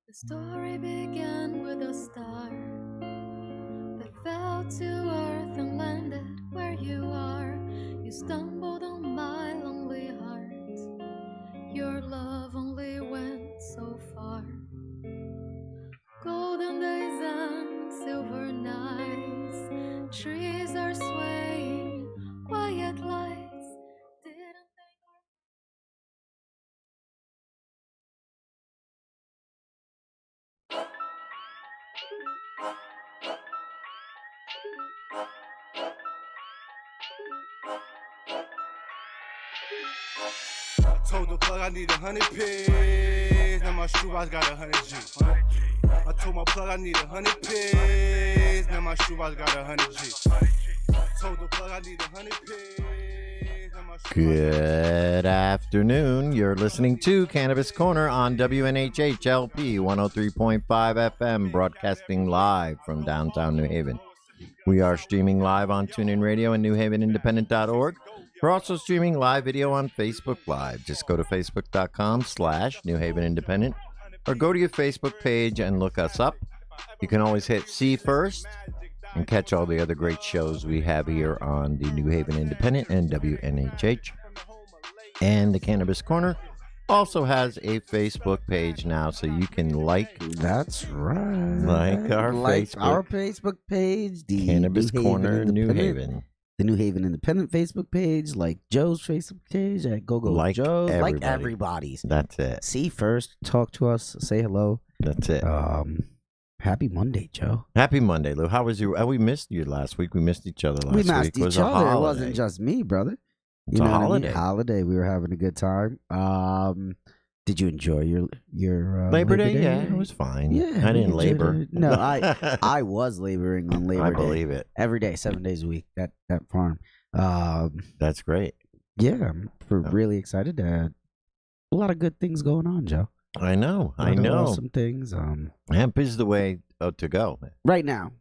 The story began with a star that fell to earth and landed where you are. You stumbled on my lonely heart. Your love only went so far. Golden days and silver nights, trees are swaying, quiet lights. Didn't think Told the plug I need 100 pigs. Now my shoebox got 100 G. I told my plug I need 100 pigs. Now my shoebox got 100 G. Told the plug I need 100 pigs. Good afternoon. You're listening to Cannabis Corner on WNHHLP 103.5 FM, broadcasting live from downtown New Haven. We are streaming live on TuneIn Radio and NewHavenIndependent.org. We're also streaming live video on Facebook Live. Just go to facebook.com/New Haven Independent or go to your Facebook page and look us up. You can always hit see first and catch all the other great shows we have here on the New Haven Independent and WNHH. And the Cannabis Corner also has a Facebook page now, so you can That's right. like our Facebook page, the Cannabis New Haven Corner New Independent- Haven. the New Haven Independent Facebook page, like Joe's Facebook page at Go Like Joe's, like everybody. everybody's. That's it. See first, talk to us, say hello. That's it. Happy Monday, Joe. Happy Monday, Lou. How was your? We missed you last week. We missed each other last We week. missed It was each a other. It holiday. wasn't just me, brother. It's a what I mean? holiday. Holiday. We were having a good time. Did you enjoy your Labor Day. Yeah, it was fine. Yeah, I we didn't enjoyed labor. it. No, I was laboring on Labor I Day believe it. every day, 7 days a week. That farm. That's great. Yeah, we're Yeah. really excited to have a lot of good things going on, Joe. I know. A I lot of know. awesome things. Hemp is the way to go. Right now,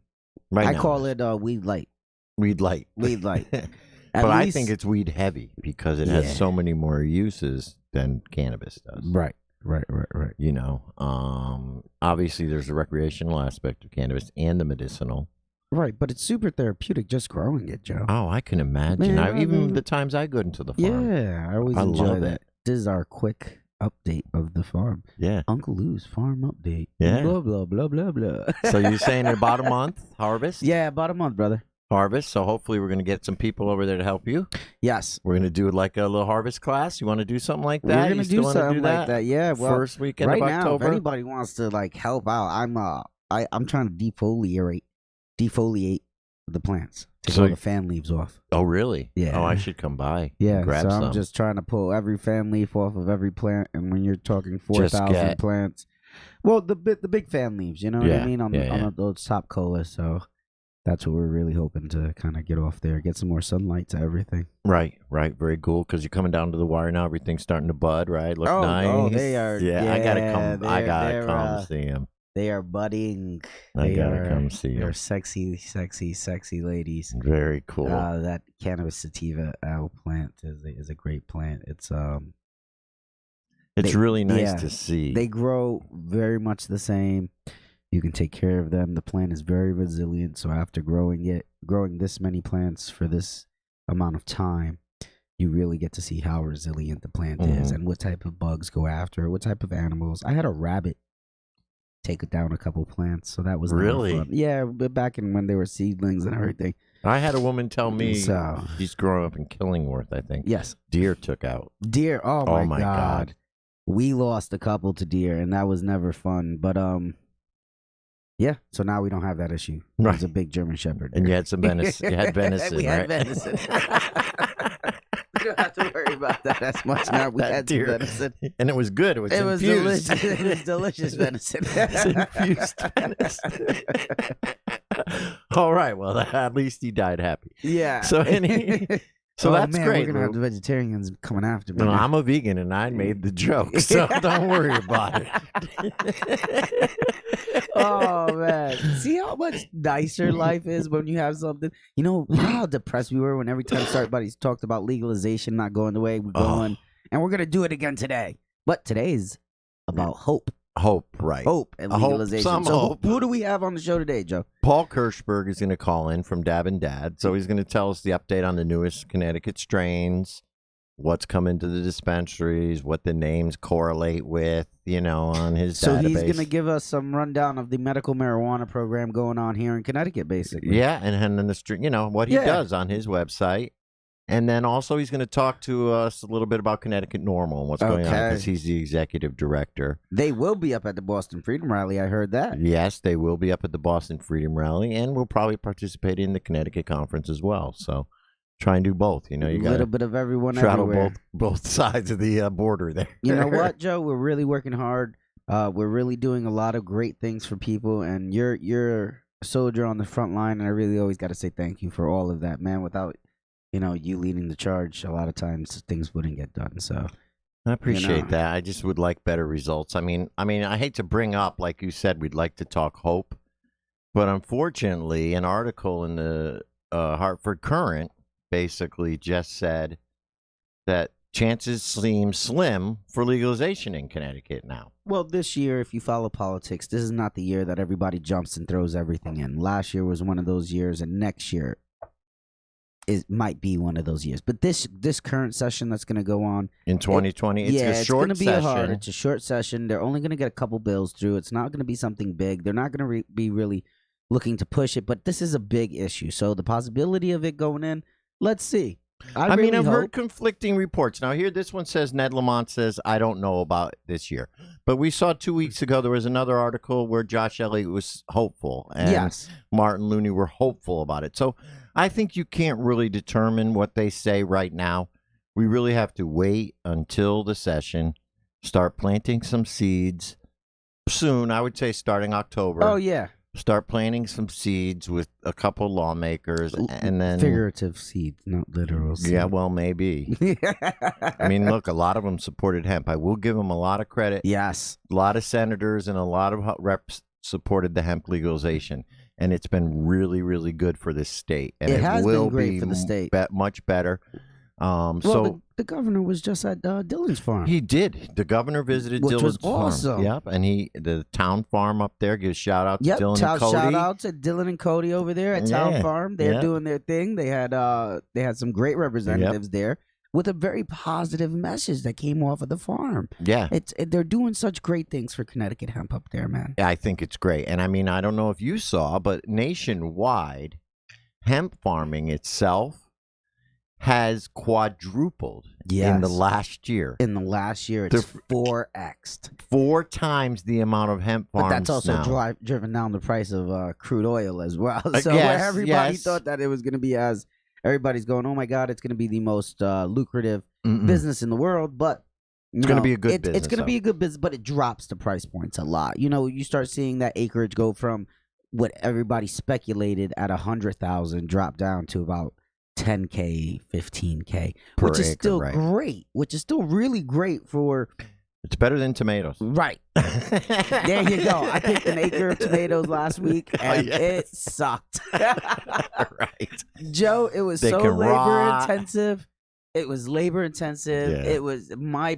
Right I now. call it weed light. weed light. Weed light. but At I least- think it's weed heavy because it has Yeah. so many more uses than cannabis does. right. You know, obviously there's the recreational aspect of cannabis and the medicinal. Right, but it's super therapeutic just growing it, Joe. Oh, I can imagine. Man, I even mean- the times I go into the farm. Yeah, I always I enjoy love that. it. This is our quick update of the farm. Yeah. Uncle Lou's farm update. Yeah. Blah, blah, blah, blah, blah. So you're saying in about a month, harvest? Yeah, about a month, brother. Harvest. So hopefully we're going to get some people over there to help you. Yes. We're going to do like a little harvest class. You want to do something like We're that? going You to still do wanna something like that. Yeah, well, First weekend right of now, October? if anybody wants to like help out, I'm trying to defoliate the plants. Take So- all the fan leaves off. Oh, really? Yeah. Oh, I should come by. Yeah, Grab so some. I'm just trying to pull every fan leaf off of every plant, and when you're talking Just 4,000 get- plants, well, the big fan leaves, you know what Yeah, I mean, on yeah. those top colas. So that's what we're really hoping to kind of get off there, get some more sunlight to everything. Right. Very cool. Because you're coming down to the wire now. Everything's starting to bud, right? Look Oh, nice. oh, they are- Yeah, I gotta yeah, come. I gotta they're, come see them. They are budding. I They gotta are- come see They're them. sexy ladies. Very cool. That cannabis sativa owl plant is a great plant. It's it's they- really nice yeah, to see. They grow very much the same. You can take care of them. The plant is very resilient. So after growing this many plants for this amount of time, you really get to see how resilient the plant is Mhm. and what type of bugs go after it, what type of animals. I had a rabbit take down a couple plants, so that was never Really? fun. Yeah, but back in when they were seedlings and everything. I had a woman tell me So- she's growing up in Killingworth, I think. Yes, Deer took out. deer. Oh Oh my, my God. We lost a couple to deer, and that was never fun. But yeah. So now we don't have that issue. Right. There's a big German Shepherd. And you there. had some venison. You had venison, we had right? venison. We don't have to worry about that as much now. We That had some deer. venison. And it was good. It was It was infused. delicious. It was delicious venison. It's infused venison. All right. Well, at least he died happy. Yeah. So so Oh, that's man, great. We're gonna have Lou. the vegetarians coming after me. No, now. I'm a vegan and I made the joke, so don't worry about it. Oh man, see how much nicer life is when you have something. You know how depressed we were when every time somebody talked about legalization not going the way we're Oh. going, and we're gonna do it again today. But today's about hope. Hope, right? Hope and Hope, legalization. some So hope. who do we have on the show today, Joe? Paul Kirschberg is going to call in from Dab and Dad. So he's going to tell us the update on the newest Connecticut strains, what's coming to the dispensaries, what the names correlate with, on his So database. he's going to give us some rundown of the medical marijuana program going on here in Connecticut, basically. Yeah, and then what he does on his website. And then also he's going to talk to us a little bit about Connecticut Normal and what's going on because he's the executive director. They will be up at the Boston Freedom Rally. I heard that. Yes, they will be up at the Boston Freedom Rally, and we'll probably participate in the Connecticut conference as well. So try and do both. You got a little bit of everyone travel everywhere. both sides of the border there. You know what, Joe? We're really working hard. We're really doing a lot of great things for people, and you're a soldier on the front line, and I really always got to say thank you for all of that, man. Without you leading the charge, a lot of times things wouldn't get done. So I appreciate that. I just would like better results. I mean, I hate to bring up, like you said, we'd like to talk hope, but unfortunately, an article in the Hartford Courant basically just said that chances seem slim for legalization in Connecticut now. Well, this year, if you follow politics, this is not the year that everybody jumps and throws everything in. Last year was one of those years, and next year might be one of those years. But this current session that's going to go on in 2020, it's going to be hard. It's a short session. They're only going to get a couple bills through. It's not going to be something big. They're not going to be really looking to push it. But this is a big issue. So the possibility of it going in, let's see. I've heard conflicting reports. Now, here, this one says Ned Lamont says, I don't know about this year. But we saw 2 weeks ago there was another article where Josh Elliott was hopeful. And Martin Looney were hopeful about it. So I think you can't really determine what they say right now. We really have to wait until the session, start planting some seeds soon. I would say starting October. Oh, yeah. Start planting some seeds with a couple lawmakers, and then figurative seeds, not literal seeds. Yeah, well, maybe. I mean, look, a lot of them supported hemp. I will give them a lot of credit. Yes, a lot of senators and a lot of reps supported the hemp legalization, and it's been really, really good for this state. And it has will been great be for the state. Much better. So the governor was just at Dylan's farm. He did. The governor visited Which Dylan's was awesome. farm. Yep, and the town farm up there gives shout out to Dylan and Cody. Shout out to Dylan and Cody over there at Town Farm. They're doing their thing. They had some great representatives there with a very positive message that came off of the farm. Yeah, they're doing such great things for Connecticut hemp up there, man. Yeah, I think it's great. And I mean, I don't know if you saw, but nationwide, hemp farming itself has quadrupled in the last year. In the last year, it's 4x'd. 4 times the amount of hemp farms. But that's also driven down the price of crude oil as well. So everybody thought that it was going to be everybody's going, oh my God, it's going to be the most lucrative business in the world. But it's going to be a good business. It's going to be a good business, but it drops the price points a lot. You start seeing that acreage go from what everybody speculated at 100,000 drop down to about 10K, 15K, which is still great, which is still really great for... It's better than tomatoes. Right. There you go. I picked an acre of tomatoes last week, and it sucked. Right. Joe, it was so labor-intensive. It was labor-intensive. Yeah. It was my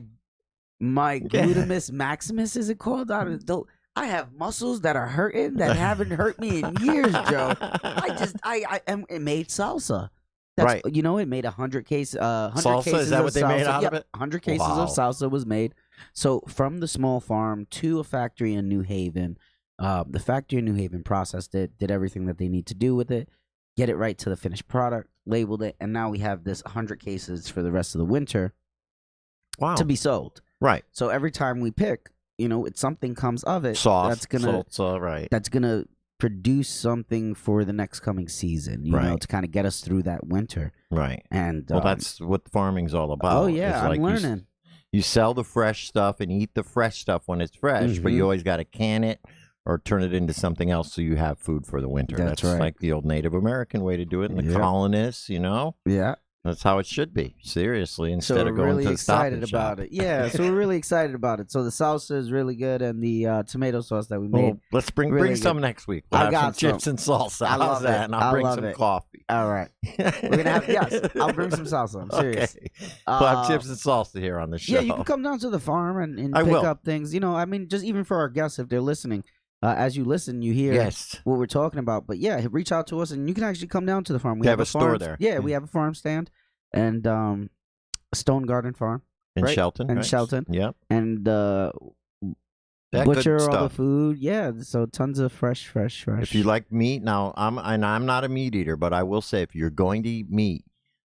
gluteus maximus, is it called? I have muscles that are hurting that haven't hurt me in years, Joe. It made salsa. That's, it made 100 cases. Salsa, is that what they made out of it? 100 cases of salsa was made. So from the small farm to a factory in New Haven, the factory in New Haven processed it, did everything that they need to do with it, get it right to the finished product, labeled it, and now we have this 100 cases for the rest of the winter to be sold. Right. So every time we pick, something comes of it. That's gonna produce something for the next coming season, to kind of get us through that winter. Right. And that's what farming's all about. Oh yeah, I'm learning. You sell the fresh stuff and eat the fresh stuff when it's fresh, but you always got to can it or turn it into something else so you have food for the winter. That's right. Like the old Native American way to do it, and the colonists, Yeah. That's how it should be. Seriously, instead of going really to the Stop and about Shop. it. Yeah, so we're really excited about it. So the salsa is really good, and the tomato sauce that we made. Well, let's bring some next week. We'll have some chips and salsa. How's that? And I'll bring some coffee. All right. We're gonna have yes. I'll bring some salsa. I'm serious. Okay. We'll have Uh, chips and salsa here on the show. Yeah, you can come down to the farm and I pick will. up things. I mean, just even for our guests, if they're listening, as you listen, you hear Yes. what we're talking about. But yeah, reach out to us, and you can actually come down to the farm. We They have a store farm- there. Yeah, Yeah. we have a farm stand, and Stone Garden Farm, In right? Shelton. In right? Shelton. Yep. and That good butcher all the stuff. food. Yeah, so tons of fresh. If you like meat, now I'm not a meat eater, but I will say if you're going to eat meat,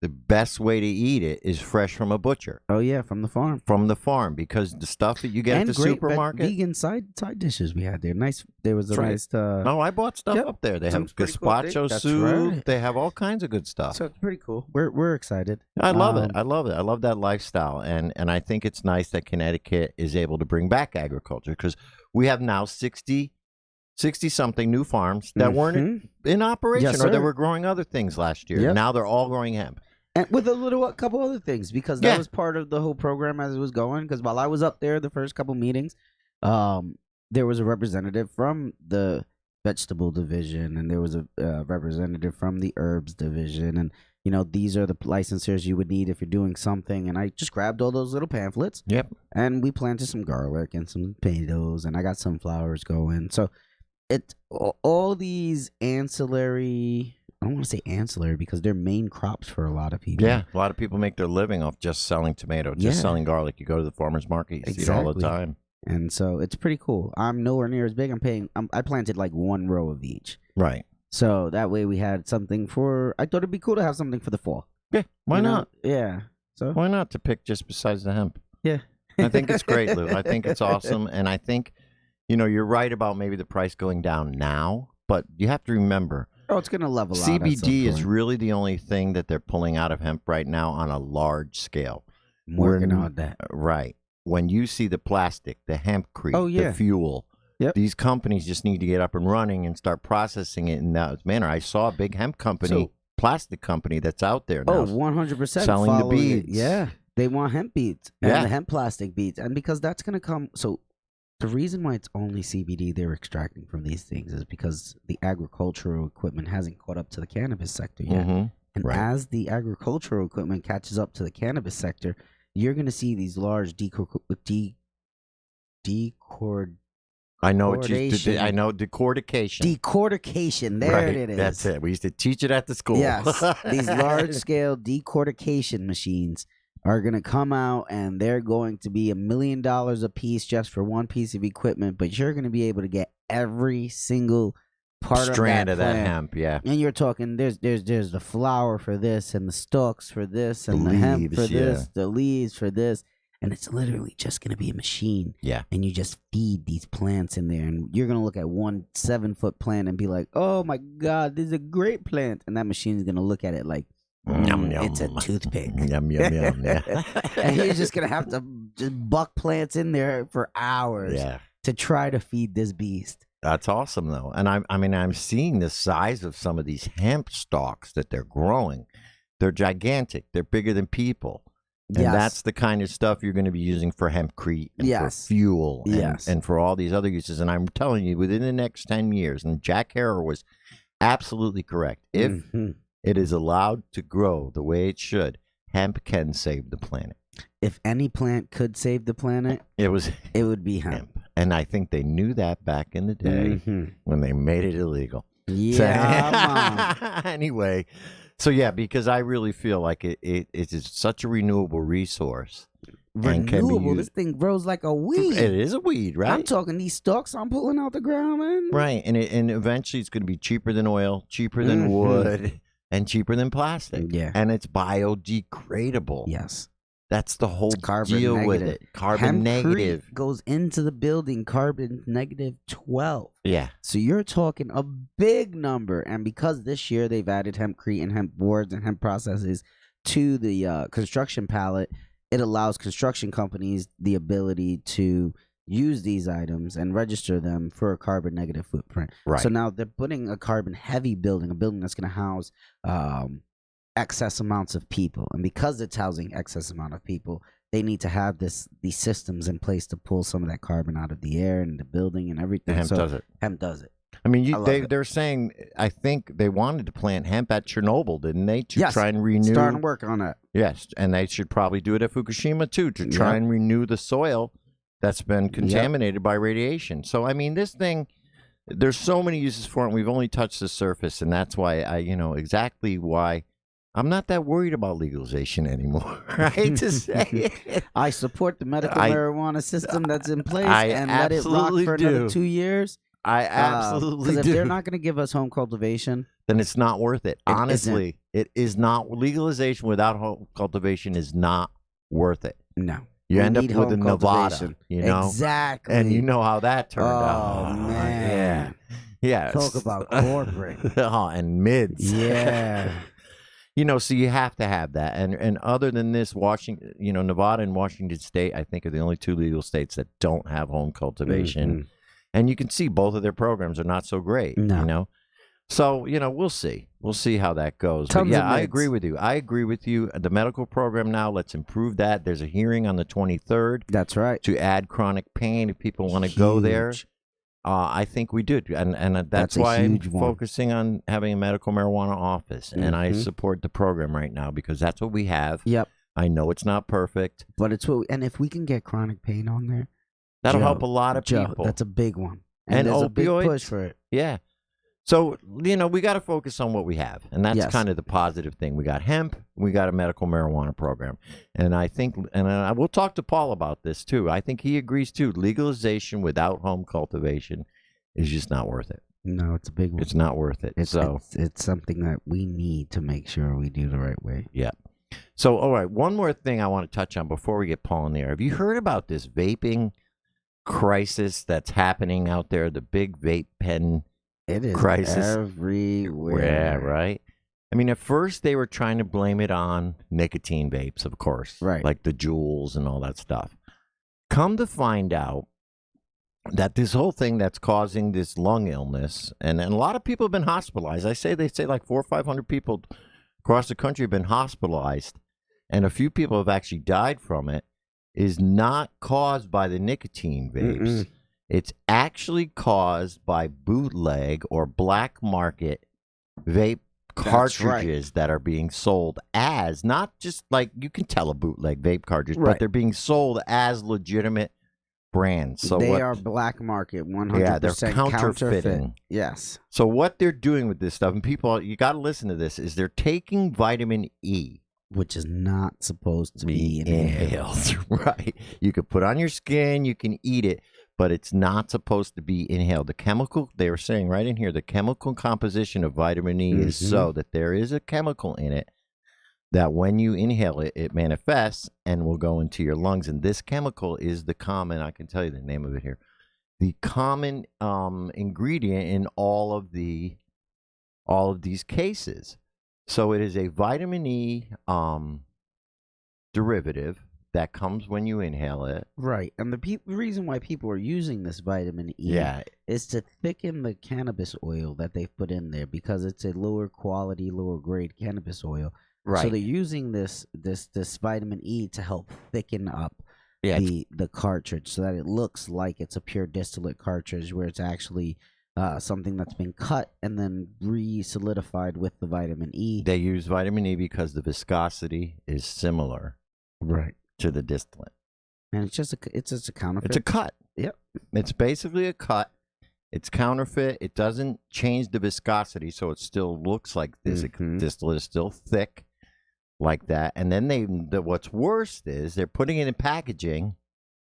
the best way to eat it is fresh from a butcher, oh yeah, from the farm. from the farm, because the stuff that you get and at the great supermarket. vegan side dishes we had there. Nice. There was a That's right. nice. No, I bought stuff Yep. up there. They Sounds have pretty cool. gazpacho That's soup. right. They have all kinds of good stuff. So it's pretty cool. We're excited. I love it. Um, I love it. I love that lifestyle, and I think it's nice that Connecticut is able to bring back agriculture, because we have now 60 something new farms that weren't Mhm. in operation, Yes, or they sir. were growing other things last year. Yep. Now they're all growing hemp. And with a couple other things, because Yeah. that was part of the whole program as it was going. Because while I was up there, the first couple meetings, there was a representative from the vegetable division, and there was a representative from the herbs division, and these are the licensors you would need if you're doing something. And I just grabbed all those little pamphlets, Yep. and we planted some garlic and some potatoes, and I got sunflowers going. So all these ancillary. I don't want to say ancillary because they're main crops for a lot of people. Yeah, a lot of people make their living off just selling tomato, just Yeah. selling garlic. You go to the farmer's market, you see it all the Exactly. time. And so it's pretty cool. I'm nowhere near as big. I planted like one row of each. Right. So that way we had something I thought it'd be cool to have something for the fall. Yeah, why You know? not? Yeah. So Why not to pick just besides the hemp? yeah. I think it's great, Lou. I think it's awesome. And I think, you're right about maybe the price going down now, but you have to remember, Oh, it's gonna level out. at some CBD is point. really the only thing that they're pulling out of hemp right now on a large scale. I'm working we're- on that. Right. When you see the plastic, the hempcrete, Oh, yeah. the fuel, Yep. these companies just need to get up and running and start processing it in that manner. I saw a big hemp company, So- plastic company that's out there now. Oh, 100% selling the following it. beads. Yeah. They want hemp beads and Yeah. the hemp plastic beads. And because that's gonna come the reason why it's only CBD they're extracting from these things is because the agricultural equipment hasn't caught up to the cannabis sector yet. Mhm. And Right. as the agricultural equipment catches up to the cannabis sector, you're going to see these large I know what you Decortication. I know decortication. decortication. There Right, it is. That's it. We used to teach it at the school. Yes, these large scale decortication machines are going to come out, and they're going to be $1 million a piece just for one piece of equipment. But you're going to be able to get every single part strand of that plant. hemp. Yeah. And you're talking there's the flower for this, and the stalks for this, and the hemp leaves, for yeah. this, the leaves for this, and it's literally just gonna be a machine. Yeah. And you just feed these plants in there, and you're gonna look at one 7-foot plant and be like, "Oh my God, this is a great plant," and that machine's gonna look at it like, Yum, yum. "It's a toothpick." Yum, yum, yum. Yeah. And you're just gonna have to just buck plants in there for hours Yeah. to try to feed this beast. That's awesome, though. And I'm seeing the size of some of these hemp stalks that they're growing. They're gigantic. They're bigger than people. And Yes. that's the kind of stuff you're going to be using for hempcrete and Yes. for fuel and, Yes. and for all these other uses. And I'm telling you, within the next 10 years, and Jack Harrer was absolutely correct. If Mhm. it is allowed to grow the way it should, hemp can save the planet. If any plant could save the planet, It was it would be hemp. hemp. And I think they knew that back in the day Mhm. when they made it illegal. Yeah, man. Anyway, so yeah, because I really feel like it is such a renewable resource. And can be Renewable. This used- thing grows like a weed. It is a weed, right? I'm talking these stalks I'm pulling out the ground, man. Right, and eventually it's going to be cheaper than oil, cheaper than Mhm. wood, and cheaper than plastic. Yeah. And it's biodegradable. Yes. That's the whole carbon deal with negative. it. Carbon Hempcrete negative. goes into the building carbon negative 12. Yeah. So you're talking a big number. And because this year they've added hempcrete and hemp boards and hemp processes to the construction palette, it allows construction companies the ability to use these items and register them for a carbon negative footprint. Right. So now they're putting a carbon heavy building, a building that's going to house excess amounts of people. And because it's housing excess amount of people, they need to have these systems in place to pull some of that carbon out of the air and the building and everything. The hemp so does it. Hemp does it. I mean, I love it. they're saying, I think they wanted to plant hemp at Chernobyl, didn't they? To Yes. try and renew. Starting to work on that. Yes, and they should probably do it at Fukushima too, to try Yep. and renew the soil that's been contaminated by radiation. So I mean, this thing, there's so many uses for it. And we've only touched the surface, and that's why exactly why I'm not that worried about legalization anymore. I hate to say it. I support the medical I- marijuana system that's in place I and let it rock absolutely for another do. 2 years. I absolutely Because if do. they're not going to give us home cultivation, Then it's not worth it. It Honestly, it is not. Legalization without home cultivation is not worth it. no. You We end up need with home a Nevada, cultivation. you know, Exactly. and you know how that turned Oh, out. man. Yeah. Talk about corporate. Oh, and mids. Yeah. So you have to have that. And other than this, Washington, Nevada and Washington State, I think are the only two legal states that don't have home cultivation. Mhm. And you can see both of their programs are not so great. No. So, we'll see. We'll see how that goes. Tons But yeah, of I mids. agree with you. I agree with you. The medical program now, let's improve that. There's a hearing on the 23rd That's right. to add chronic pain if people want to go there. Huge. I think we did. And that's That's a why I'm huge one. focusing on having a medical marijuana office. And I Mhm. support the program right now because that's what we have. Yep. I know it's not perfect. But it's what, and if we can get chronic pain on there, That'll Joe, help a lot of Joe, people. that's a big one. And there's a big opioids. push for it. Yeah. So, we got to focus on what we have. And that's Yes. kind of the positive thing. We got hemp, we got a medical marijuana program. And I think, and I will talk to Paul about this too. I think he agrees too. Legalization without home cultivation is just not worth it. No, it's a big one. It's not worth it. It's something that we need to make sure we do the right way. Yeah. So, all right, one more thing I want to touch on before we get Paul in the air. Have you heard about this vaping crisis that's happening out there? The big vape pen It is crisis. everywhere. Yeah, right. I mean, at first they were trying to blame it on nicotine vapes, of course, Right. Like the Juuls and all that stuff. Come to find out that this whole thing that's causing this lung illness, and a lot of people have been hospitalized. They say like 400 or 500 people across the country have been hospitalized, and a few people have actually died from it, is not caused by the nicotine vapes. It's actually caused by bootleg or black market vape That's cartridges that are being sold as, not just like you can tell a bootleg vape cartridge, but Right. they're being sold as legitimate brands. So they what, are black market, 100% Yeah, they're counterfeiting. Yes. So what they're doing with this stuff, and people, you got to listen to this, is they're taking vitamin E. Which is not supposed to be inhaled. Right. You could put on your skin, you can eat it, but it's not supposed to be inhaled. The chemical, they were saying right in here, the chemical composition of vitamin E is so that there is a chemical in it that when you inhale it, it manifests and will go into your lungs. And this chemical is the common, I can tell you the name of it here, the common ingredient in all of these cases. So it is a vitamin E derivative that comes when you inhale it. Right. And the reason why people are using this vitamin E Yeah. is to thicken the cannabis oil that they've put in there because it's a lower quality, lower grade cannabis oil. Right. So they're using this vitamin E to help thicken up Yeah, the cartridge so that it looks like it's a pure distillate cartridge where it's actually something that's been cut and then re-solidified with the vitamin E. they use vitamin E because the viscosity is similar Right. to the distillate. And it's just a counterfeit. It's a cut. Yep. It's basically a cut. It's counterfeit. It doesn't change the viscosity, so it still looks like this. Mhm. Distillate is still thick like that. And then what's worse is they're putting it in packaging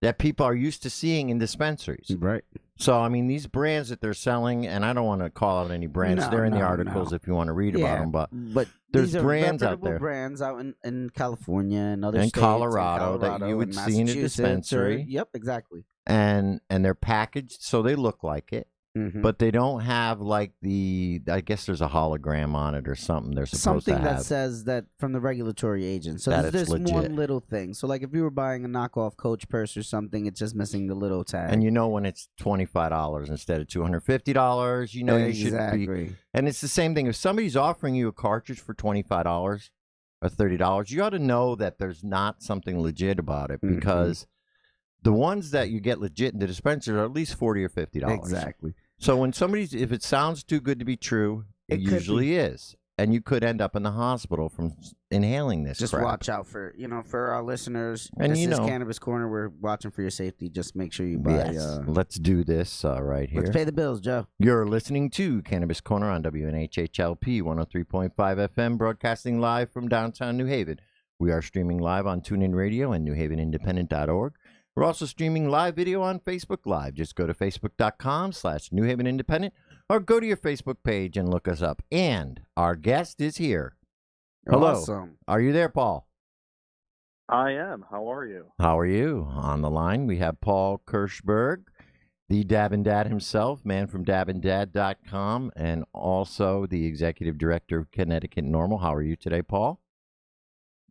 that people are used to seeing in dispensaries. Right. So, I mean, these brands that they're selling, and I don't want to call out any brands. No, They're in the no, articles no. if you want to read about them. But there's there's brands out there. brands out in California and other And states, Colorado that you would and see in a Massachusetts dispensary. Yep, exactly. and they're packaged so they look like it. Mhm. But they don't have like I guess there's a hologram on it or something they're supposed Something to that have. says that from the regulatory agent. So That there's it's legit. one little thing. So like if you were buying a knockoff Coach purse or something, it's just missing the little tag. And when it's $25 instead of $250, you should be. Exactly. And it's the same thing. If somebody's offering you a cartridge for $25 or $30, you ought to know that there's not something legit about it because the ones that you get legit in the dispensers are at least $40 or $50. Exactly. So when if it sounds too good to be true, it It could usually is. And you could end up in the hospital from inhaling this Just crap. watch out for for our listeners. And this you is know- Cannabis Corner. We're watching for your safety. Just make sure you buy. Yes. Let's do this right here. Let's pay the bills, Joe. You're listening to Cannabis Corner on WNHHLP 103.5 FM, broadcasting live from downtown New Haven. We are streaming live on TuneIn Radio and NewHavenIndependent.org. We're also streaming live video on Facebook Live. Just go to facebook.com/New Haven Independent or go to your Facebook page and look us up. And our guest is here. Hello. Awesome. Are you there, Paul? I am. How are you? How are you? On the line, we have Paul Kirschberg, the Dab and Dad himself, man from dabandad.com, and also the executive director of Connecticut Normal. How are you today, Paul?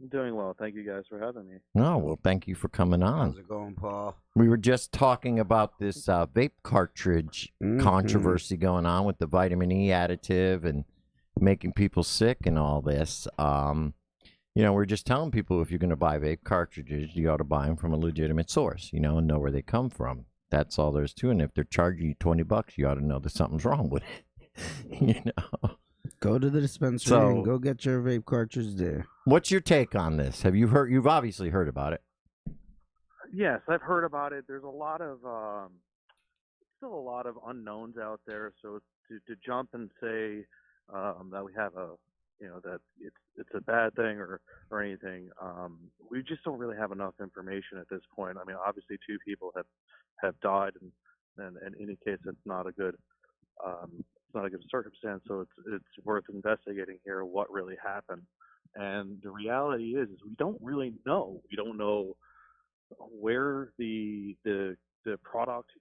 I'm doing well. Thank you guys for having me. Oh, well, thank you for coming on. How's it going, Paul? We were just talking about this vape cartridge controversy going on with the vitamin E additive and making people sick and all this. We're just telling people if you're going to buy vape cartridges, you ought to buy them from a legitimate source, and know where they come from. That's all there's to it. And if they're charging you $20, you ought to know that something's wrong with it. Go to the dispensary So- and go get your vape cartridge there. What's your take on this? Have you heard? You've obviously heard about it. Yes, I've heard about it. There's a lot of still a lot of unknowns out there. So to jump and say that we have that it's a bad thing or anything, we just don't really have enough information at this point. I mean, obviously 2 people have died, and in any case, it's not a good circumstance. So it's worth investigating here what really happened. And the reality is we don't really know. We don't know where the product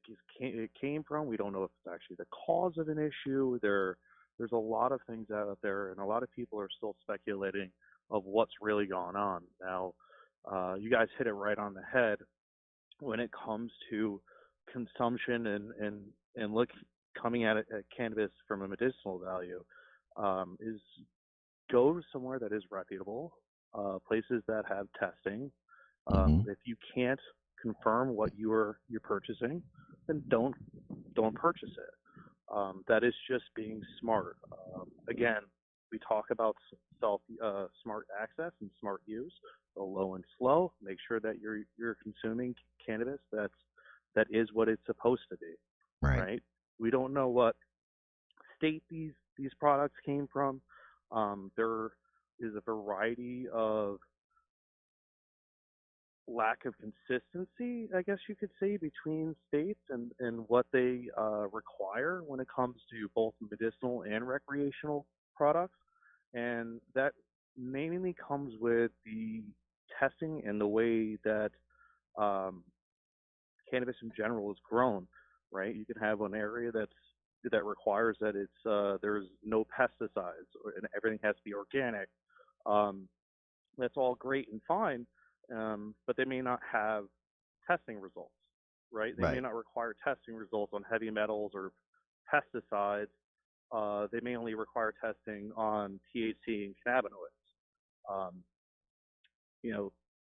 came from. We don't know if it's actually the cause of an issue. There's a lot of things out there, and a lot of people are still speculating of what's really gone on. Now, you guys hit it right on the head when it comes to consumption and coming at it at cannabis from a medicinal value. Is go somewhere that is reputable, places that have testing. If you can't confirm what you're purchasing, then don't purchase it. That is just being smart. Again, we talk about smart access and smart use. Go low and slow. Make sure that you're consuming cannabis that is what it's supposed to be. Right? We don't know what state these products came from. There is a variety of lack of consistency, I guess you could say, between states and what they require when it comes to both medicinal and recreational products. And that mainly comes with the testing and the way that cannabis in general is grown, right? You can have an area that requires that there's no pesticides and everything has to be organic. That's all great and fine, but they may not have testing results, right? They may not require testing results on heavy metals or pesticides. They may only require testing on THC and cannabinoids.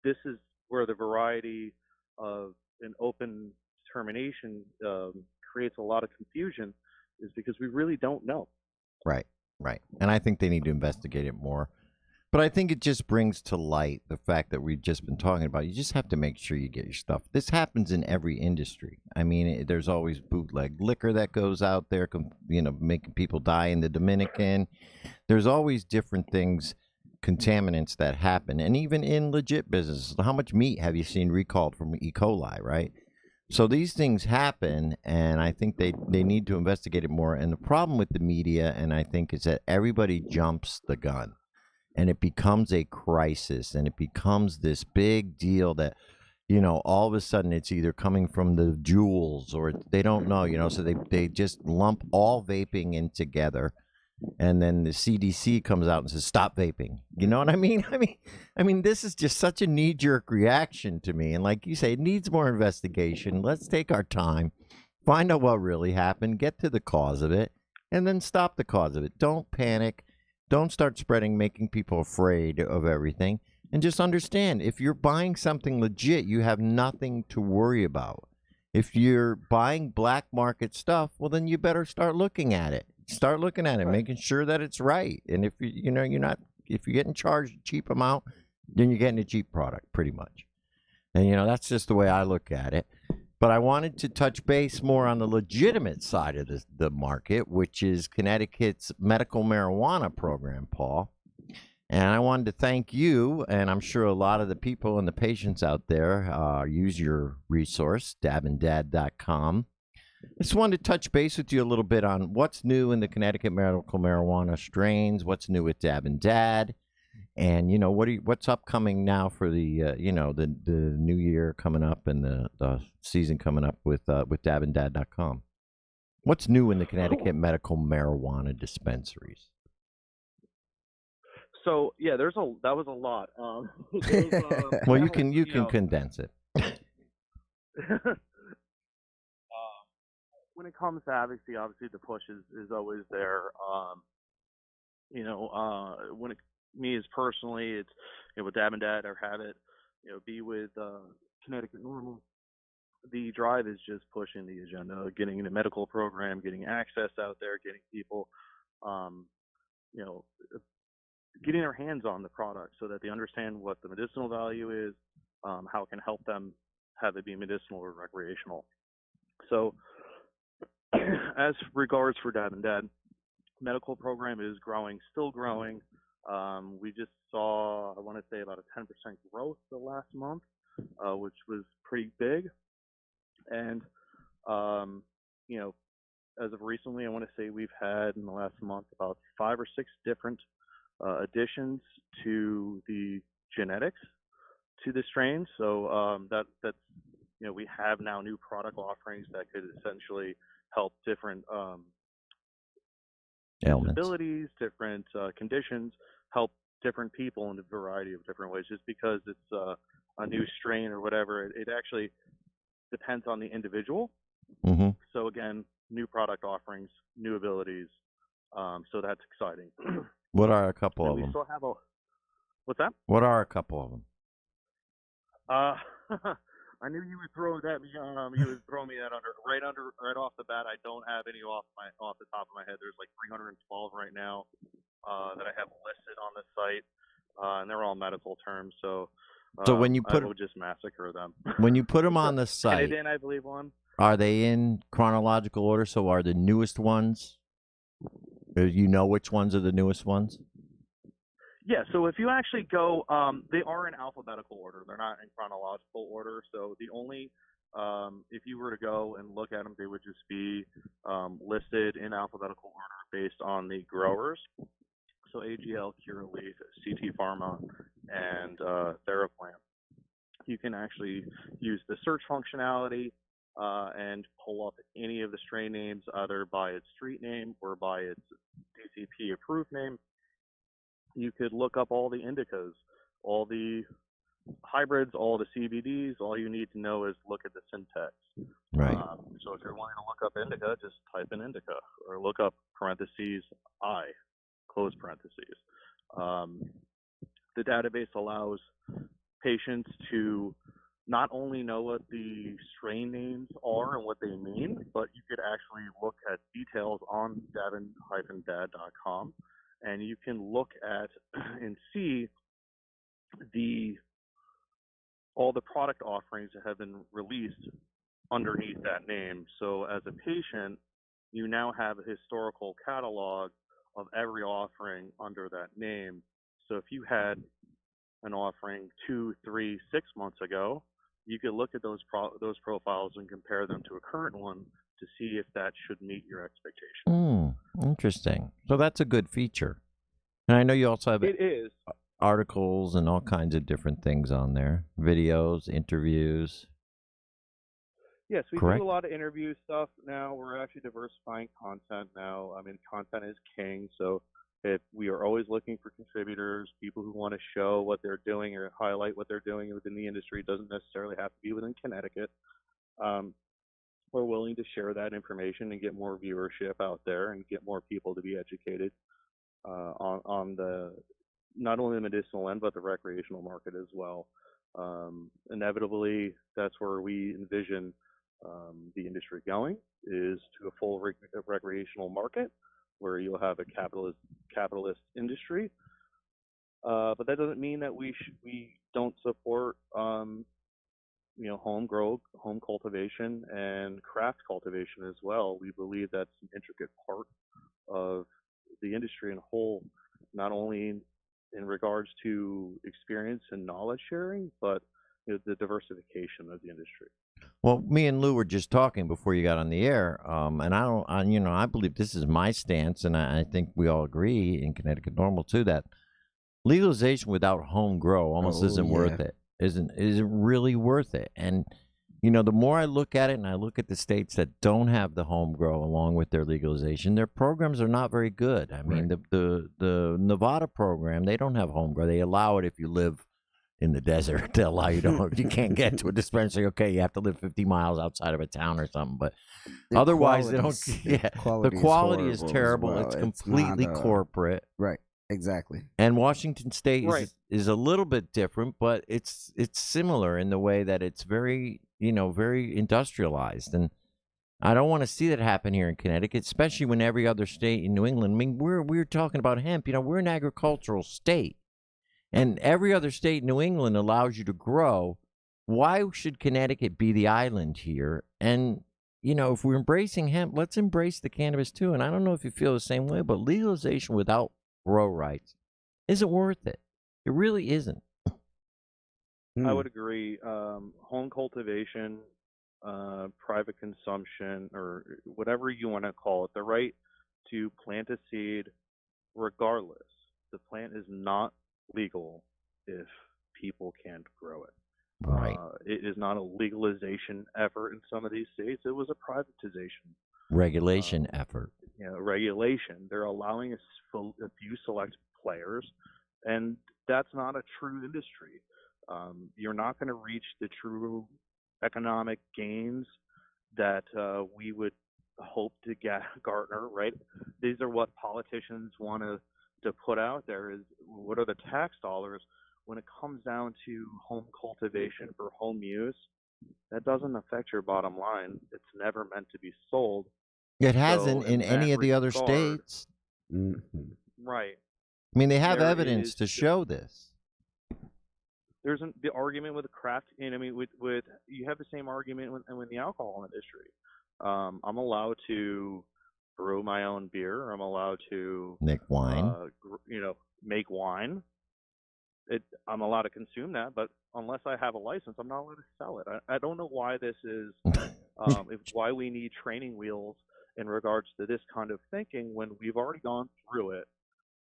This is where the variety of an open determination creates a lot of confusion, is because we really don't know. Right. And I think they need to investigate it more. But I think it just brings to light the fact that we've just been talking about. You just have to make sure you get your stuff. This happens in every industry. I mean, there's always bootleg liquor that goes out there, making people die in the Dominican. There's always different things, contaminants that happen. And even in legit businesses, how much meat have you seen recalled from E. coli, right? So these things happen, and I think they need to investigate it more. And the problem with the media, and I think, is that everybody jumps the gun. And it becomes a crisis, and it becomes this big deal that, all of a sudden it's either coming from the Juuls or they don't know, so they just lump all vaping in together. And then the CDC comes out and says, stop vaping. You know what I mean? I mean, this is just such a knee-jerk reaction to me. And like you say, it needs more investigation. Let's take our time, find out what really happened, get to the cause of it, and then stop the cause of it. Don't panic. Don't start spreading, making people afraid of everything. And just understand, if you're buying something legit, you have nothing to worry about. If you're buying black market stuff, well, then you better start looking at it. Start looking at it, Right. making sure that it's right. And if you're not, if you're getting charged a cheap amount, then you're getting a cheap product, pretty much. And that's just the way I look at it. But I wanted to touch base more on the legitimate side of the market, which is Connecticut's medical marijuana program, Paul. And I wanted to thank you, and I'm sure a lot of the people and the patients out there use your resource, dabanddad.com. I just wanted to touch base with you a little bit on what's new in the Connecticut medical marijuana strains, what's new with Dab and Dad, and what's upcoming now for the the new year coming up and the season coming up with dabanddad.com. What's new in the Connecticut medical marijuana dispensaries? So yeah, that was a lot. There's, Well, you can condense it. When it comes to advocacy, obviously the push is always there. When me as personally, it's with Dab and Dad or Habit, be with Connecticut Normal. The drive is just pushing the agenda, getting in a medical program, getting access out there, getting people, getting their hands on the product so that they understand what the medicinal value is, how it can help them have it be medicinal or recreational. So as regards for Dab and Dad, medical program is growing, still growing. We just saw, I want to say, about a 10% growth the last month, which was pretty big. And, as of recently, I want to say we've had in the last month about 5 or 6 different additions to the genetics to the strain. So that's we have now new product offerings that could essentially help different Ailments, disabilities, different conditions, help different people in a variety of different ways. Just because it's a new strain or whatever, it actually depends on the individual. Mm-hmm. So again, new product offerings, new abilities. So that's exciting. What are a couple And of we them? still have what's that? What are a couple of them? I knew you would throw that. You would throw me that right off the bat. I don't have any off the top of my head. There's like 312 right now that I have listed on the site, and they're all medical terms. So when you I will just massacre them. when you put them on the site, Canadian, I believe one. Are they in chronological order? So are the newest ones? You know which ones are the newest ones? Yeah, so if you actually go, they are in alphabetical order. They're not in chronological order. So the only, if you were to go and look at them, they would just be listed in alphabetical order based on the growers. So AGL, Curaleaf, CT Pharma, and Theraplant. You can actually use the search functionality and pull up any of the strain names, either by its street name or by its DCP approved name. You could look up all the indicas, all the hybrids, all the CBDs. All you need to know is look at the syntax. Right. So if you're wanting to look up indica, just type in indica or look up parentheses I, close parentheses. The database allows patients to not only know what the strain names are and what they mean, but you could actually look at details on daban-dad.com, and you can look at and see all the product offerings that have been released underneath that name. So as a patient, you now have a historical catalog of every offering under that name. So if you had an offering 2, 3, 6 months ago, you could look at those profiles and compare them to a current one to see if that should meet your expectations. Interesting. So that's a good feature. And I know you also have It is. articles and all kinds of different things on there, videos, interviews. Yes, we Correct? do a lot of interview stuff now. We're actually diversifying content now. I mean, content is king. So if we are always looking for contributors, people who want to show what they're doing or highlight what they're doing within the industry. It doesn't necessarily have to be within Connecticut. We're willing to share that information and get more viewership out there and get more people to be educated on the not only the medicinal end but the recreational market as well. Inevitably, that's where we envision the industry going is to a full recreational market where you'll have a capitalist industry. But that doesn't mean that we don't support home cultivation and craft cultivation as well. We believe that's an intricate part of the industry in whole, not only in regards to experience and knowledge sharing, but the diversification of the industry. Well, me and Lou were just talking before you got on the air, and I believe this is my stance, and I think we all agree in Connecticut Normal too that legalization without home grow almost isn't worth it. Isn't really worth it. And the more I look at it, and I look at the states that don't have the home grow along with their legalization, their programs are not very good. I mean, the Nevada program, they don't have home grow. They allow it if you live in the desert. They allow you can't get to a dispensary. Okay, you have to live 50 miles outside of a town or something. But otherwise, they don't. Yeah, the quality is terrible. Well. It's completely corporate. Right. Exactly. And Washington State is a little bit different, but it's similar in the way that it's very very industrialized, and I don't want to see that happen here in Connecticut, especially when every other state in New England. I mean, we're talking about hemp. We're an agricultural state, and every other state in New England allows you to grow. Why should Connecticut be the island here? And if we're embracing hemp, let's embrace the cannabis too. And I don't know if you feel the same way, but legalization without grow rights isn't worth it. It really isn't. I would agree. Home cultivation, private consumption, or whatever you want to call it, the right to plant a seed regardless. The plant is not legal if people can't grow it. Right. It is not a legalization effort in some of these states. It was a privatization. Regulation effort. Regulation. They're allowing a few select players, and that's not a true industry. You're not going to reach the true economic gains that we would hope to garner, right? These are what politicians want to put out there, is what are the tax dollars. When it comes down to home cultivation for home use, that doesn't affect your bottom line. It's never meant to be sold. It hasn't in any of the other states. Mm-hmm. Right. I mean, they have evidence to show this. There's the argument with the craft, and I mean, with you have the same argument with the alcohol industry. I'm allowed to brew my own beer. I'm allowed to make wine. Make wine. I'm allowed to consume that, but unless I have a license, I'm not allowed to sell it. I don't know why this is. Why we need training wheels in regards to this kind of thinking when we've already gone through it.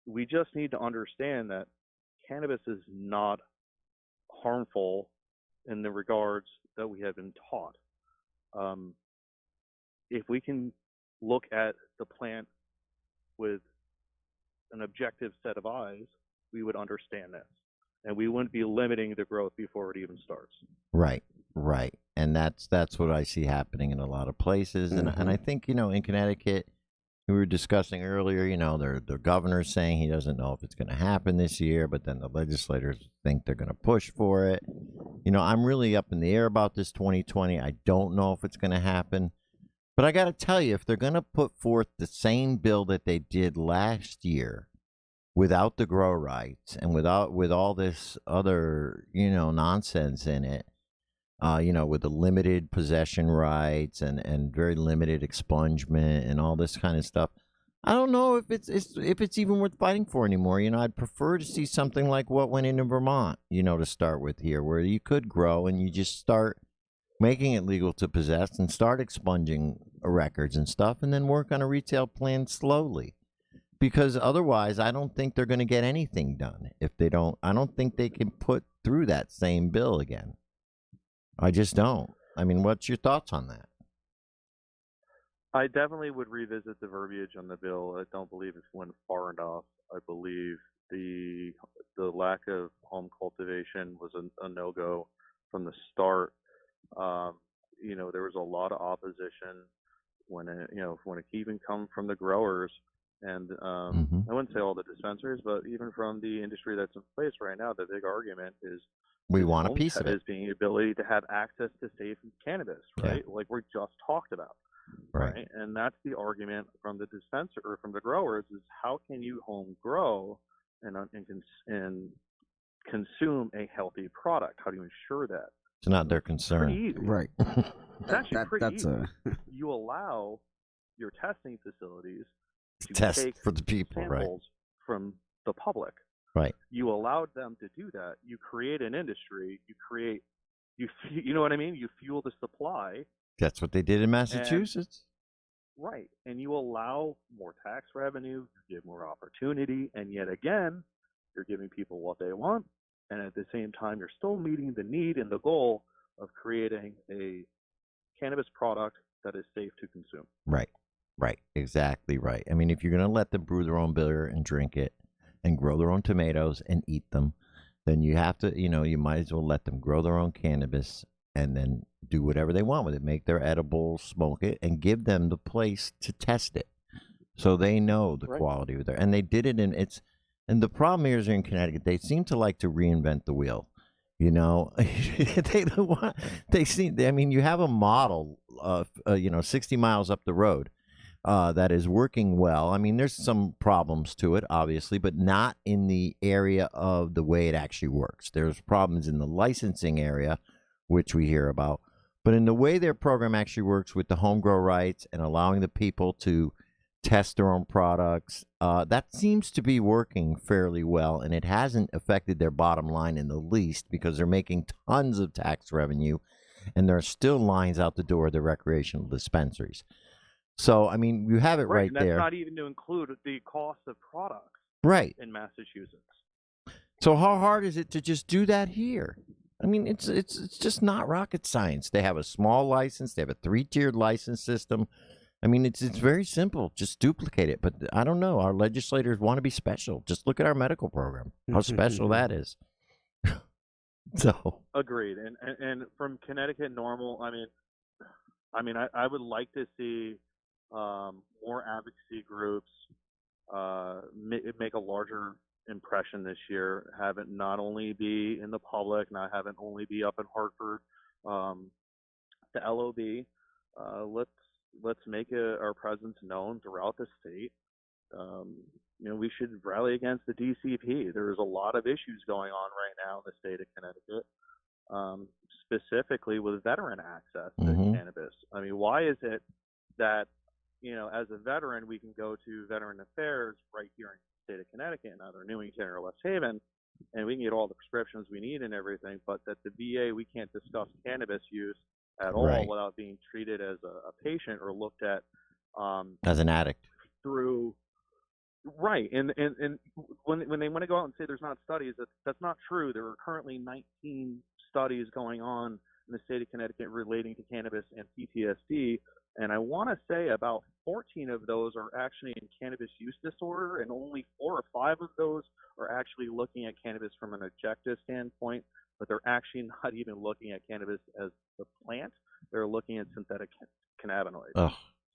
We just need to understand that cannabis is not harmful in the regards that we have been taught. If we can look at the plant with an objective set of eyes, we would understand this, and we wouldn't be limiting the growth before it even starts. Right. And that's what I see happening in a lot of places. And I think, in Connecticut, we were discussing earlier, the governor's saying he doesn't know if it's going to happen this year, but then the legislators think they're going to push for it. I'm really up in the air about this 2020. I don't know if it's going to happen. But I got to tell you, if they're going to put forth the same bill that they did last year without the grow rights and with all this other, nonsense in it, with the limited possession rights and very limited expungement and all this kind of stuff, I don't know if it's even worth fighting for anymore. I'd prefer to see something like what went into Vermont, to start with here, where you could grow and you just start making it legal to possess and start expunging records and stuff, and then work on a retail plan slowly. Because otherwise, I don't think they're going to get anything done if they don't. I don't think they can put through that same bill again. I just don't. I mean, what's your thoughts on that? I definitely would revisit the verbiage on the bill. I don't believe it's went far enough. I believe the lack of home cultivation was a no-go from the start. There was a lot of opposition when it even come from the growers, And Mhm. I wouldn't say all the dispensaries, but even from the industry that's in place right now, the big argument is We want a home piece of it. is being the ability to have access to safe cannabis, Yeah. right? Like we just talked about, Right. And that's the argument from the dispenser or from the growers is how can you home grow and consume a healthy product? How do you ensure that? It's not their Pretty concern. easy. Right. It's actually pretty That's easy. a You allow your testing facilities to Test take for the people, right? samples from the public. Right. You allowed them to do that. You create an industry. You know what I mean? You fuel the supply, That's what they did in Massachusetts. right? And you allow more tax revenue. You give more opportunity, and yet again, you're giving people what they want, and at the same time, you're still meeting the need and the goal of creating a cannabis product that is safe to consume. Right. Right. Exactly right. I mean, if you're going to let them brew their own beer and drink it and grow their own tomatoes and eat them, then you have to, you might as well let them grow their own cannabis and then do whatever they want with it. Make their edibles, smoke it, and give them the place to test it so they know the Right. quality of their. And they did it and the problem here is in Connecticut, they seem to like to reinvent the wheel. They don't want. I mean, you have a model of 60 miles up the road that is working well. I mean, there's some problems to it, obviously, but not in the area of the way it actually works. There's problems in the licensing area, which we hear about, but in the way their program actually works with the home grow rights and allowing the people to test their own products, that seems to be working fairly well, and it hasn't affected their bottom line in the least because they're making tons of tax revenue, and there are still lines out the door of the recreational dispensaries. So, I mean, you have it right and that's there. not even to include the cost of products Right. in Massachusetts. So how hard is it to just do that here? I mean, it's just not rocket science. They have a small license. They have a 3-tiered license system. I mean, it's very simple. Just duplicate it. But I don't know. Our legislators want to be special. Just look at our medical program. How special that is. So Agreed. And from Connecticut normal, I would like to see more advocacy groups make a larger impression this year. Have it not only be in the public, not have it only be up in Hartford, the LOB. Let's make our presence known throughout the state. We should rally against the DCP. There's a lot of issues going on right now in the state of Connecticut, specifically with veteran access to cannabis. I mean, why is it that, as a veteran, we can go to Veteran Affairs right here in the state of Connecticut, in either Newington or West Haven, and we can get all the prescriptions we need and everything, but that the VA, we can't discuss cannabis use at all Right. without being treated as a patient or looked at as an addict. through right. And when they want to go out and say there's not studies, that's not true. There are currently 19 studies going on in the state of Connecticut relating to cannabis and PTSD, and I want to say about 14 of those are actually in cannabis use disorder, and only 4 or 5 of those are actually looking at cannabis from an objective standpoint, but they're actually not even looking at cannabis as the plant. They're looking at synthetic cannabinoids. Ugh.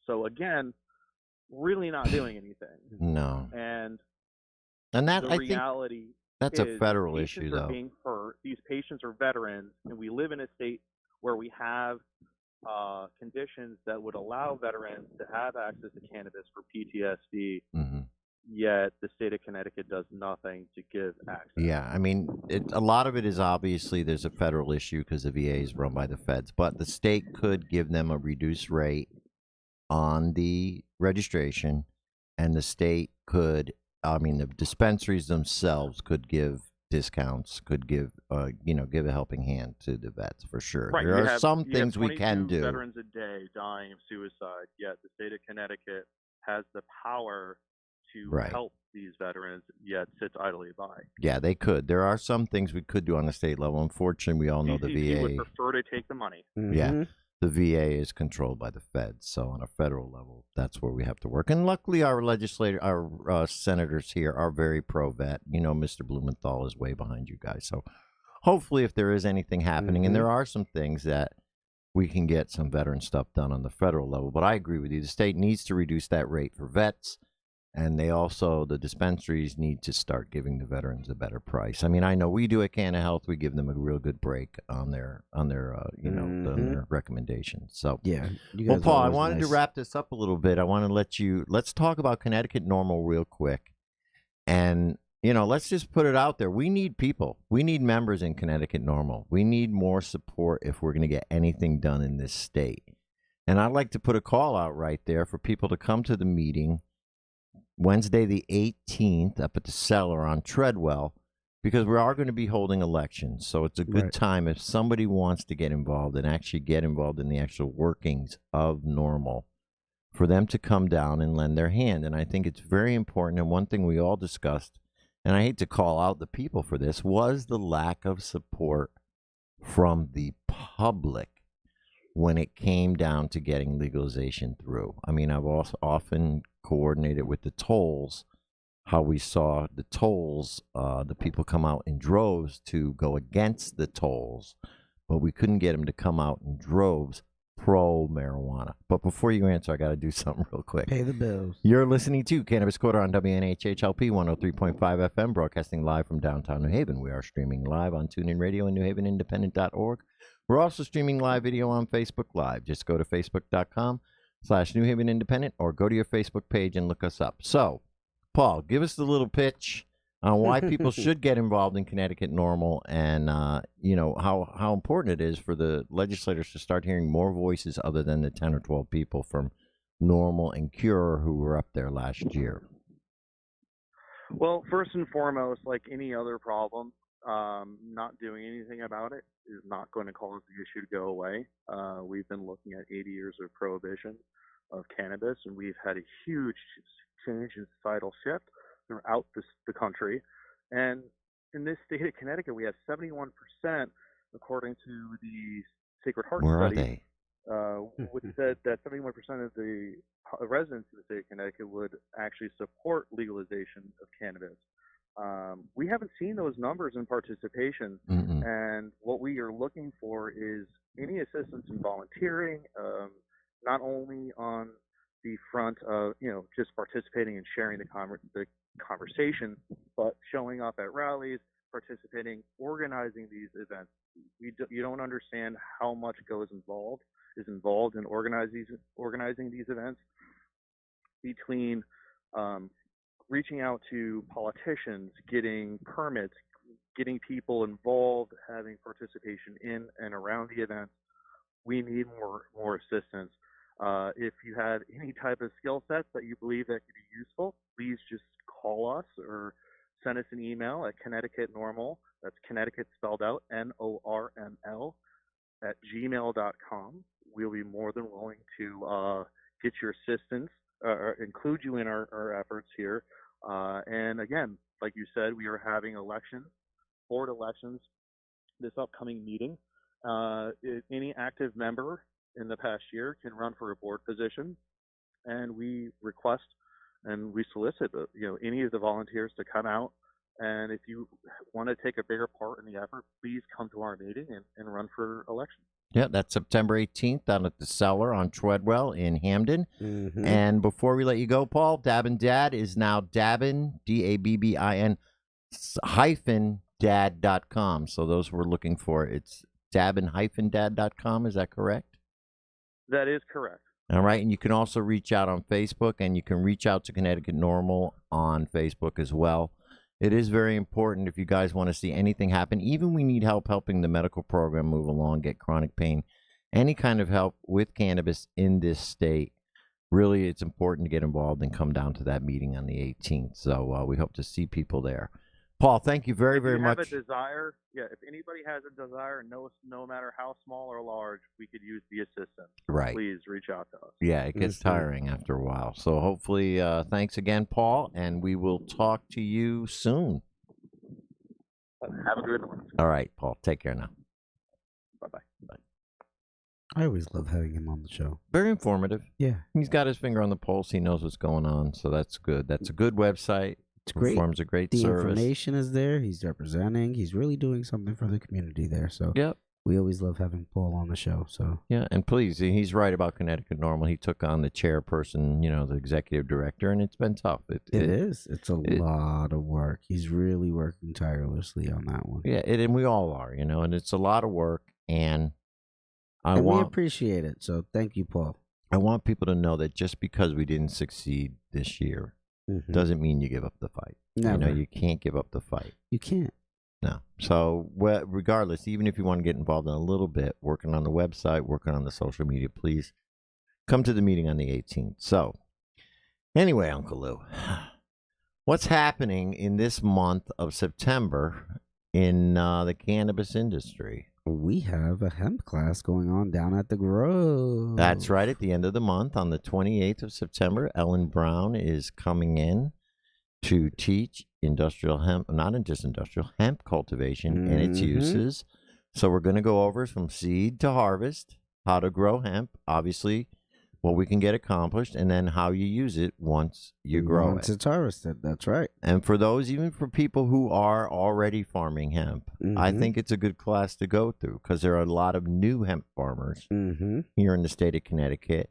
So again, really not doing anything. No. And that, the I think reality that's a is federal patients issue, are though. being hurt. These patients are veterans, and we live in a state where we have conditions that would allow veterans to have access to cannabis for PTSD, yet the state of Connecticut does nothing to give access. Yeah, I mean, a lot of it is obviously there's a federal issue because the VA is run by the feds, but the state could give them a reduced rate on the registration, and the state could, the dispensaries themselves could give discounts, could give, give a helping hand to the vets for sure. Right. There You are have- some you have things we can 22 do. Veterans a day dying of suicide, yet the state of Connecticut has the power to Right. help these veterans, yet sits idly by. Yeah, they could. There are some things we could do on the state level. Unfortunately, we all know the DCP would VA. prefer to take the money. Yeah. The VA is controlled by the feds, so on a federal level, that's where we have to work. And luckily, our senators here are very pro-vet. Mr. Blumenthal is way behind you guys. So hopefully, if there is anything happening, and there are some things that we can get some veteran stuff done on the federal level. But I agree with you. The state needs to reduce that rate for vets And they also, the dispensaries need to start giving the veterans a better price. I mean, I know we do at Canna Health. We give them a real good break on their on their recommendations. So Yeah. You well, guys are Paul, I always wanted to nice. wrap this up a little bit. I want to let's talk about Connecticut Normal real quick. And, let's just put it out there. We need people. We need members in Connecticut Normal. We need more support if we're going to get anything done in this state. And I'd like to put a call out right there for people to come to the meeting Wednesday the 18th up at the Cellar on Treadwell, because we are going to be holding elections. So it's a good Right. time if somebody wants to get involved and actually get involved in the actual workings of Normal, for them to come down and lend their hand. And I think it's very important. And one thing we all discussed, and I hate to call out the people for this, was the lack of support from the public when it came down to getting legalization through. I mean, I've also often coordinated with the tolls, how we saw the tolls, the people come out in droves to go against the tolls, but we couldn't get them to come out in droves pro-marijuana. But before you answer, I got to do something real quick. Pay the bills. You're listening to Cannabis Quarter on WNHHLP 103.5 FM, broadcasting live from downtown New Haven. We are streaming live on TuneIn Radio and NewHavenIndependent.org. We're also streaming live video on Facebook Live. Just go to facebook.com/New Haven Independent or go to your Facebook page and look us up. So, Paul, give us the little pitch on why people should get involved in Connecticut Normal, and how important it is for the legislators to start hearing more voices other than the 10 or 12 people from Normal and Cure who were up there last year. Well, first and foremost, like any other problem, not doing anything about it is not going to cause the issue to go away. We've been looking at 80 years of prohibition of cannabis, and we've had a huge change in societal shift throughout the country. And in this state of Connecticut, we have 71%, according to the Sacred Heart Where are study, they? which said that 71% of the residents of the state of Connecticut would actually support legalization of cannabis. We haven't seen those numbers in participation, and what we are looking for is any assistance in volunteering, not only on the front of just participating and sharing the conversation, but showing up at rallies, participating, organizing these events. You don't understand how much is involved in organizing these events, between reaching out to politicians, getting permits, getting people involved, having participation in and around the events. We need more assistance. If you have any type of skill sets that you believe that could be useful, please just call us or send us an email at Connecticut Normal. That's Connecticut spelled out NORML @gmail.com. We'll be more than willing to get your assistance, or include you in our efforts here. And again, like you said, we are having board elections, this upcoming meeting. Any active member in the past year can run for a board position, and we request and we solicit any of the volunteers to come out. And if you want to take a bigger part in the effort, please come to our meeting and run for election. Yeah, that's September 18th down at the Cellar on Treadwell in Hamden. And before we let you go, Paul, Dabbin Dad is now Dabbin, DABBIN -dad.com. So those we're looking for, it's dabbin-dad.com. Is that correct? That is correct. All right. And you can also reach out on Facebook, and you can reach out to Connecticut Normal on Facebook as well. It is very important if you guys want to see anything happen. Even we need help helping the medical program move along, get chronic pain, any kind of help with cannabis in this state. Really, it's important to get involved and come down to that meeting on the 18th. So we hope to see people there. Paul, thank you very much. If you have a desire, if anybody has a desire, no matter how small or large, we could use the assistance. Right. Please reach out to us. Yeah, it gets tiring after a while. So hopefully, thanks again, Paul, and we will talk to you soon. Have a good one. All right, Paul. Take care now. Bye-bye. Bye. I always love having him on the show. Very informative. Yeah. He's got his finger on the pulse. He knows what's going on, so that's good. That's a good website. It's great. Performs a great The service. information is there. He's representing. He's really doing something for the community there. So Yep. We always love having Paul on the show. So Yeah, and please, he's right about Connecticut Normal. He took on the chairperson, the executive director, and it's been tough. it is. It's a lot of work. He's really working tirelessly on that one. Yeah, and we all are, and it's a lot of work, and we appreciate it. So thank you, Paul. I want people to know that just because we didn't succeed this year doesn't mean you give up the fight. Never. You can't give up the fight. You can't. No. So, regardless, even if you want to get involved in a little bit, working on the website, working on the social media, please come to the meeting on the 18th. So, anyway, Uncle Lou, what's happening in this month of September in the cannabis industry? We have a hemp class going on down at the Grove. That's right. At the end of the month, on the 28th of September, Ellen Brown is coming in to teach industrial hemp, not just industrial, hemp cultivation and its uses. So we're going to go over from seed to harvest, how to grow hemp, obviously, what we can get accomplished, and then how you use it once you grow Once it. it's harvested, that's right. And for those, even for people who are already farming hemp, I think it's a good class to go through because there are a lot of new hemp farmers here in the state of Connecticut.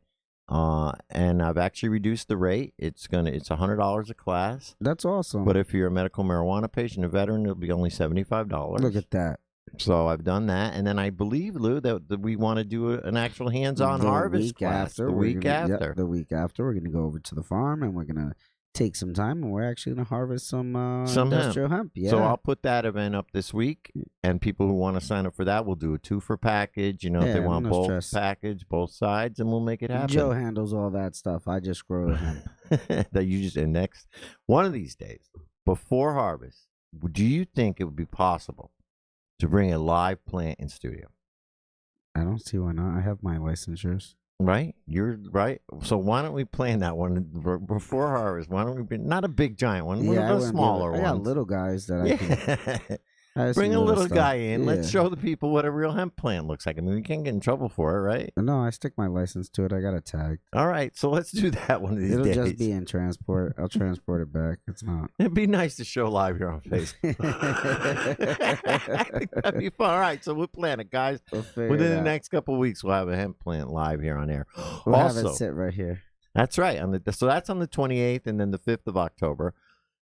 And I've actually reduced the rate. It's $100 a class. That's awesome. But if you're a medical marijuana patient, a veteran, it'll be only $75. Look at that. So I've done that, and then I believe, Lou, that we want to do an actual hands-on harvest class the week after. The week after, we're gonna go over to the farm and we're gonna take some time, and we're actually gonna harvest some industrial hemp. Yeah. So I'll put that event up this week, and people who want to sign up for that, we'll do a 2-for package. If they want no both stress. package, both sides, and we'll make it happen. Joe handles all that stuff. I just grow the hemp. That you just and next one of these days before harvest, do you think it would be possible to bring a live plant in studio? I don't see why not. I have my licensures. Right? You're right. So why don't we plan that one before harvest? Why don't we bring not a big giant one, one of the smaller ones? I got little guys that I can. Bring a little guy in. Yeah. Let's show the people what a real hemp plant looks like. I mean, we can't get in trouble for it, right? No, I stick my license to it. I got it tagged. All right, so let's do that one of these days. It'll just be in transport. I'll transport it back. It's not. It'd be nice to show live here on Facebook. That'd be fun. All right, so we'll plan it, guys. Within the next couple of weeks, we'll have a hemp plant live here on air. We'll have it sit right here. That's right. So that's on the 28th and then the 5th of October.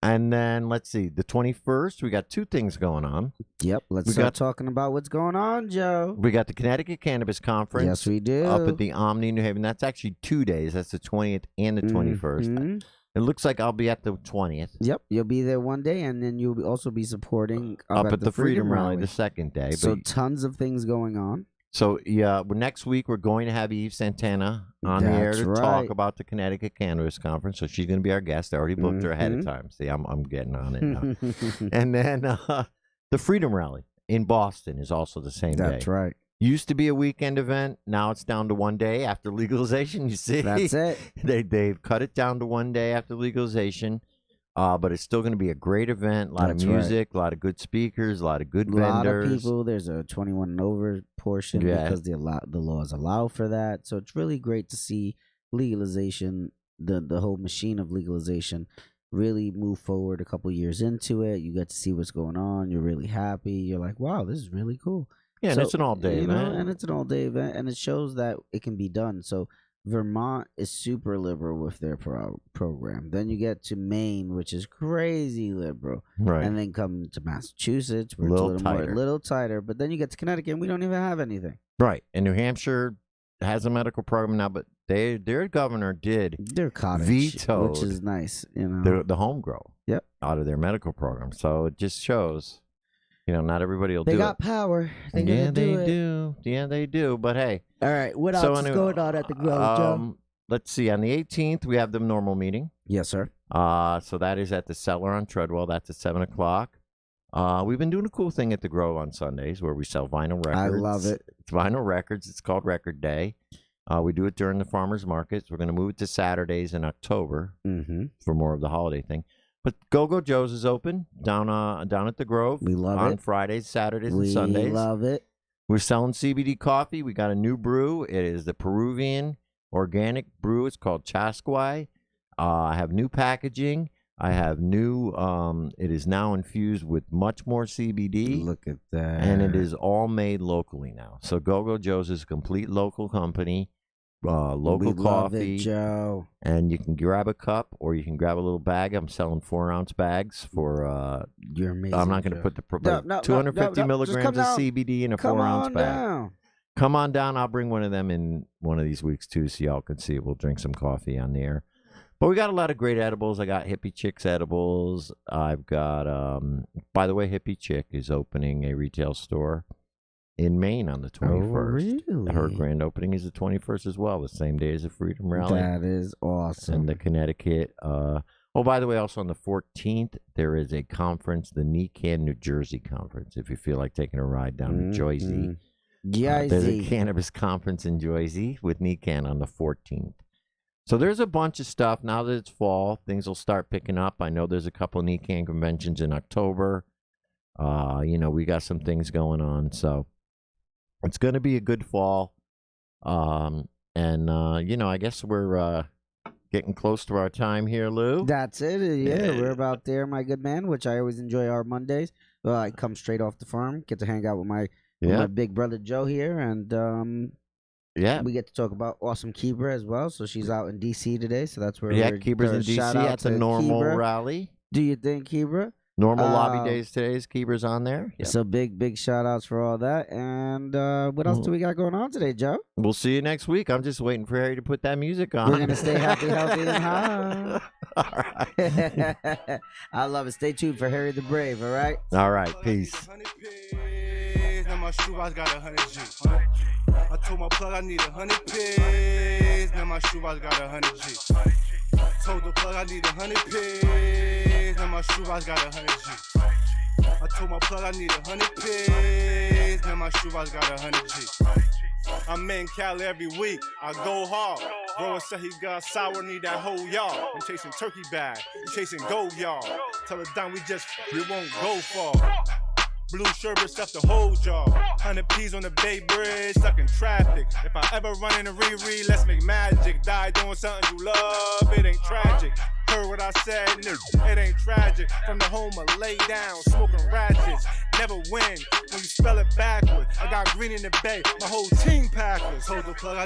And then, let's see, the 21st, we got 2 things going on. Yep, let's start talking about what's going on, Joe. We got the Connecticut Cannabis Conference. Yes, we do. Up at the Omni, New Haven. That's actually 2 days. That's the 20th and the 21st. It looks like I'll be at the 20th. Yep, you'll be there one day, and then you'll also be supporting up at the Freedom Rally the second day. So tons of things going on. So, yeah, next week we're going to have Eve Santana on the air to talk about the Connecticut Cannabis Conference. So she's going to be our guest. I already booked her ahead of time. See, I'm getting on it now. And then the Freedom Rally in Boston is also the same day. That's right. Used to be a weekend event. Now it's down to one day after legalization, you see. That's it. They've cut it down to one day after legalization. But it's still going to be a great event. A lot of music, a lot of good speakers, a lot of good vendors. A lot of people. There's a 21 and over portion because the laws allow for that. So it's really great to see legalization, the whole machine of legalization, really move forward a couple years into it. You get to see what's going on. You're really happy. You're like, wow, this is really cool. Yeah, and it's an all-day event. And it's an all-day event, and it shows that it can be done. So Vermont is super liberal with their program. Then you get to Maine, which is crazy liberal. Right. And then come to Massachusetts, where it's a little tighter. But then you get to Connecticut, and we don't even have anything. Right. And New Hampshire has a medical program now, but their governor did veto, which is nice. The home grow. Yep. Out of their medical program. So it just shows, not everybody will do it. They got power. They do. Yeah, they do. But hey. All right. What else is going on at the Grove, Joe? Let's see. On the 18th, we have the normal meeting. Yes, sir. So that is at the Cellar on Treadwell. That's at 7 o'clock. We've been doing a cool thing at the Grove on Sundays where we sell vinyl records. I love it. It's vinyl records. It's called Record Day. We do it during the farmers markets. We're going to move it to Saturdays in October for more of the holiday thing. But Go-Go Joe's is open down at the Grove. We love it. On Fridays, Saturdays, and Sundays. We love it. We're selling CBD coffee. We got a new brew. It is the Peruvian organic brew. It's called Chasquay. I have new packaging. I have new. It is now infused with much more CBD. Look at that. And it is all made locally now. So Go-Go Joe's is a complete local company, local We love coffee. it, Joe. And you can grab a cup or you can grab a little bag. I'm selling 4-ounce bags for. You're amazing. I'm not going to Joe. put the No, 250 no, just milligrams come of down. CBD in a Come 4-ounce on bag. down. Come on down. I'll bring one of them in one of these weeks too, so y'all can see it. We'll drink some coffee on the air. But we got a lot of great edibles. I got Hippie Chick's edibles. I've got, by the way, Hippie Chick is opening a retail store in Maine on the 21st. really? Her grand opening is the 21st as well, the same day as the Freedom Rally. That is awesome. And the Connecticut. By the way, also on the 14th, there is a conference, the NECAN New Jersey conference. If you feel like taking a ride down to Jersey. There's a cannabis conference in Jersey with NECAN on the 14th. So there's a bunch of stuff. Now that it's fall, things will start picking up. I know there's a couple of NECAN conventions in October. We got some things going on. So it's going to be a good fall. I guess we're getting close to our time here, Lou. That's it. Yeah, we're about there, my good man, which I always enjoy our Mondays. I come straight off the farm, get to hang out with my big brother Joe here, and we get to talk about Awesome Kibra as well. So she's out in D.C. today, so that's where we're Kibra's in D.C. That's a normal rally. Do you think, Kibra? Normal lobby days today. Kibra's on there. Yep. So big shout outs for all that. And what else do we got going on today, Joe? We'll see you next week. I'm just waiting for Harry to put that music on. We're going to stay happy, healthy, and high. All right. I love it. Stay tuned for Harry the Brave, all right? All right. Peace. Now my shoebox got 100 G. I told my plug I need 100 pigs. Now my shoebox got 100 G. Told the plug I need 100 pigs. Now my shoebox got 100 G. I told my plug I need 100 pigs. Now my shoebox got 100 G. I'm in Cali every week. I go hard. Grower said he got sour, need that whole yard. I'm chasing turkey bag. I'm chasing gold yard. Tell the dime we won't go far. Blue sherbet stuff the whole jar. 100 P's on the Bay Bridge, stuck in traffic. If I ever run into Riri, let's make magic. Die doing something you love, it ain't tragic. Heard what I said, it ain't tragic. From the home of lay down, smoking ratchets. Never win when you spell it backwards. I got green in the bay, my whole team Packers. Hold the plug,